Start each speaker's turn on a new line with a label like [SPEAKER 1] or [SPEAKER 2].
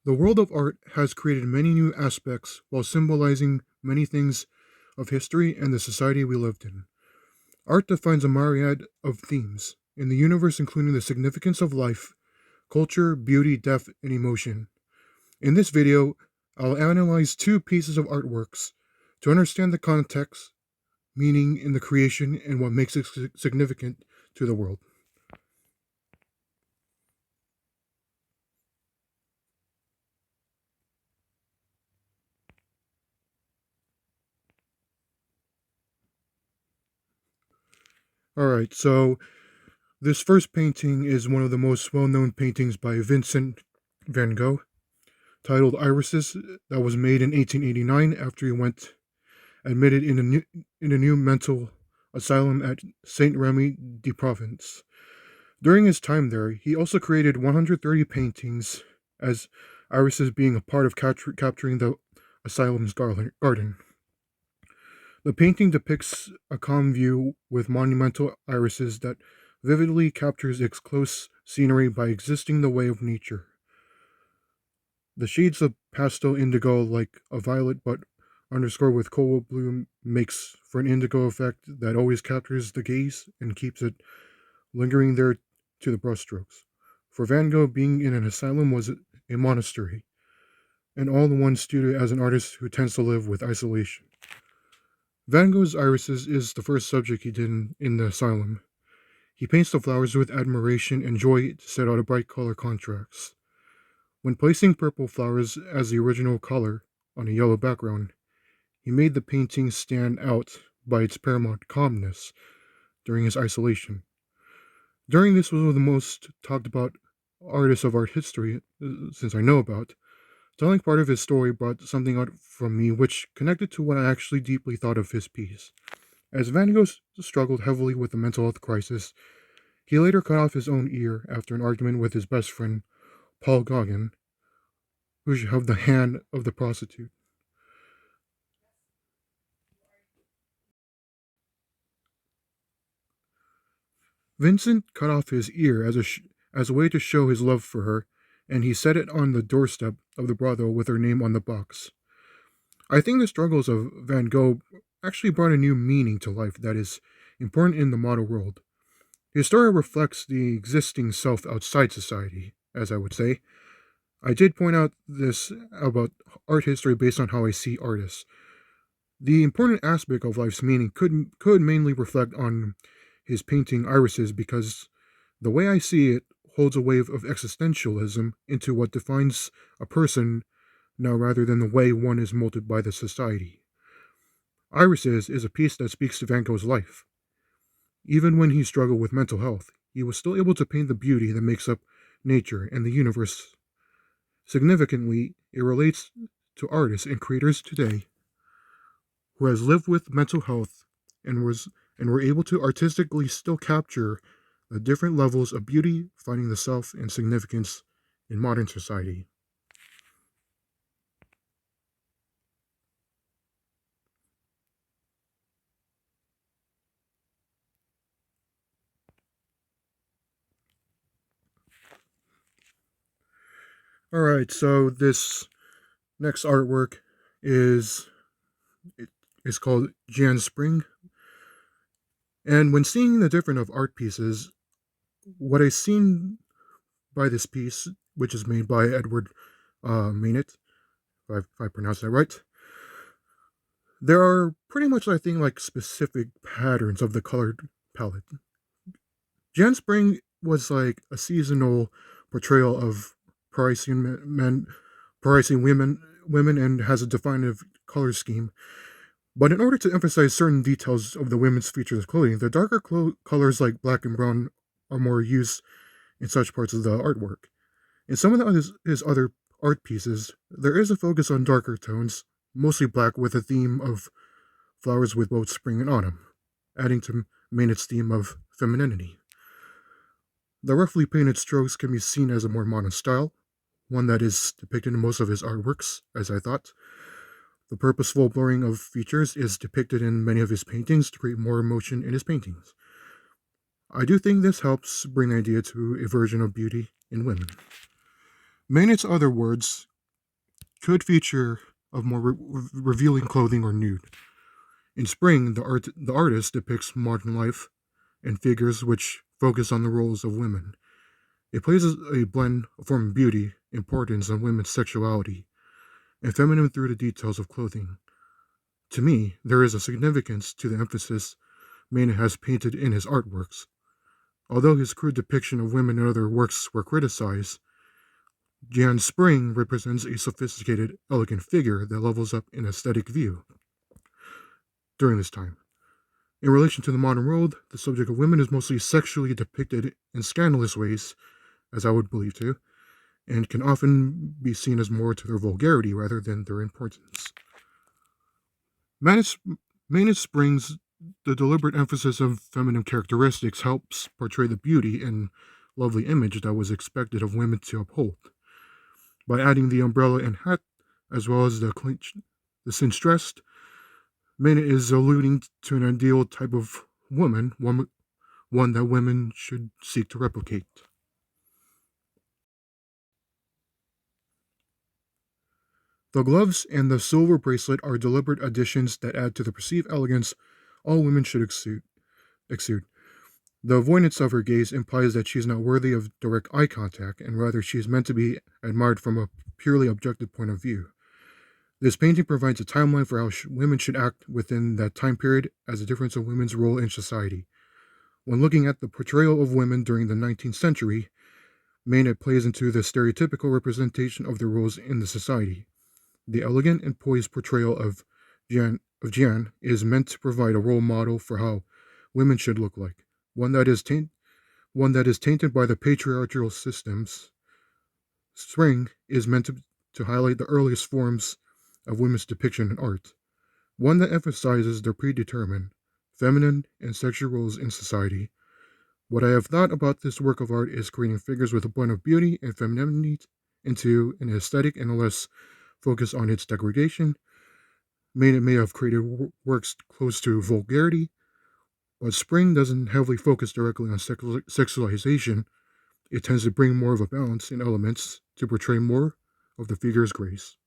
[SPEAKER 1] The world of art has created many new aspects while symbolizing many things of history and the society we lived in. Art defines a myriad of themes in the universe, including the significance of life, culture, beauty, death, and emotion. In this video, I'll analyze two pieces of artworks to understand the context, meaning in the creation, and what makes it significant to the world. Alright, so this first painting is one of the most well known paintings by Vincent van Gogh, titled Irises, that was made in 1889 after he went admitted in a new mental asylum at Saint Remy de Provence. During his time there, he also created 130 paintings as irises being a part of capturing the asylum's garden. The painting depicts a calm view with monumental irises that vividly captures its close scenery by existing the way of nature. The shades of pastel indigo, like a violet but underscored with cobalt blue, makes for an indigo effect that always captures the gaze and keeps it lingering there to the brushstrokes. For Van Gogh, being in an asylum was a monastery, and all in one studio as an artist who tends to live with isolation. Van Gogh's irises is the first subject he did in the asylum. He paints the flowers with admiration and joy to set out a bright color contrast. When placing purple flowers as the original color on a yellow background, he made the painting stand out by its paramount calmness during his isolation. During this was one of the most talked about artists of art history, since I know about. Telling part of his story brought something out from me which connected to what I actually deeply thought of his piece. As Van Gogh struggled heavily with a mental health crisis, he later cut off his own ear after an argument with his best friend, Paul Gauguin, who held the hand of the prostitute. Vincent cut off his ear as a way to show his love for her, and he set it on the doorstep of the brothel with her name on the box. I think the struggles of Van Gogh actually brought a new meaning to life that is important in the modern world. His story reflects the existing self outside society, as I would say. I did point out this about art history based on how I see artists. The important aspect of life's meaning could mainly reflect on his painting irises because the way I see it holds a wave of existentialism into what defines a person now rather than the way one is molded by the society. Irises is a piece that speaks to Van Gogh's life. Even when he struggled with mental health, he was still able to paint the beauty that makes up nature and the universe. Significantly, it relates to artists and creators today who has lived with mental health and were able to artistically still capture the different levels of beauty, finding the self and significance in modern society. All right, so this next artwork is it is called Jan Spring. And when seeing the different of art pieces, what I seen by this piece, which is made by Édouard Manet, if I pronounce that right, there are pretty much, I think, like specific patterns of the colored palette. Jan Spring was like a seasonal portrayal of Parisian men, Parisian women, and has a definitive color scheme. But in order to emphasize certain details of the women's features of clothing, the darker colors like black and brown are more used in such parts of the artwork. In some of his other art pieces, there is a focus on darker tones, mostly black, with a theme of flowers with both spring and autumn, adding to Manet's theme of femininity. The roughly painted strokes can be seen as a more modern style, one that is depicted in most of his artworks, as I thought. The purposeful blurring of features is depicted in many of his paintings to create more emotion in his paintings. I do think this helps bring the idea to a version of beauty in women. Manet's other words could feature of more revealing clothing or nude. In spring, the artist depicts modern life and figures which focus on the roles of women. It places a blend of form of beauty, importance on women's sexuality, and feminine through the details of clothing. To me, there is a significance to the emphasis Manet has painted in his artworks. Although his crude depiction of women in other works were criticized, Jeanne's Spring represents a sophisticated, elegant figure that levels up in aesthetic view during this time. In relation to the modern world, the subject of women is mostly sexually depicted in scandalous ways, as I would believe to, and can often be seen as more to their vulgarity rather than their importance. Manus Springs, the deliberate emphasis of feminine characteristics helps portray the beauty and lovely image that was expected of women to uphold. By adding the umbrella and hat, as well as the cinched dress, Manet is alluding to an ideal type of woman, one that women should seek to replicate. The gloves and the silver bracelet are deliberate additions that add to the perceived elegance all women should exude. The avoidance of her gaze implies that she is not worthy of direct eye contact, and rather she is meant to be admired from a purely objective point of view. This painting provides a timeline for how women should act within that time period as a difference of women's role in society. When looking at the portrayal of women during the 19th century, Manet plays into the stereotypical representation of their roles in the society. The elegant and poised portrayal of Jeanne is meant to provide a role model for how women should look like, one that is tainted by the patriarchal systems. Spring is meant to highlight the earliest forms of women's depiction in art, one that emphasizes their predetermined, feminine, and sexual roles in society. What I have thought about this work of art is creating figures with a blend of beauty and femininity into an aesthetic and a less focus on its degradation. Manet may have created works close to vulgarity, but Spring doesn't heavily focus directly on sexualization. It tends to bring more of a balance in elements to portray more of the figure's grace.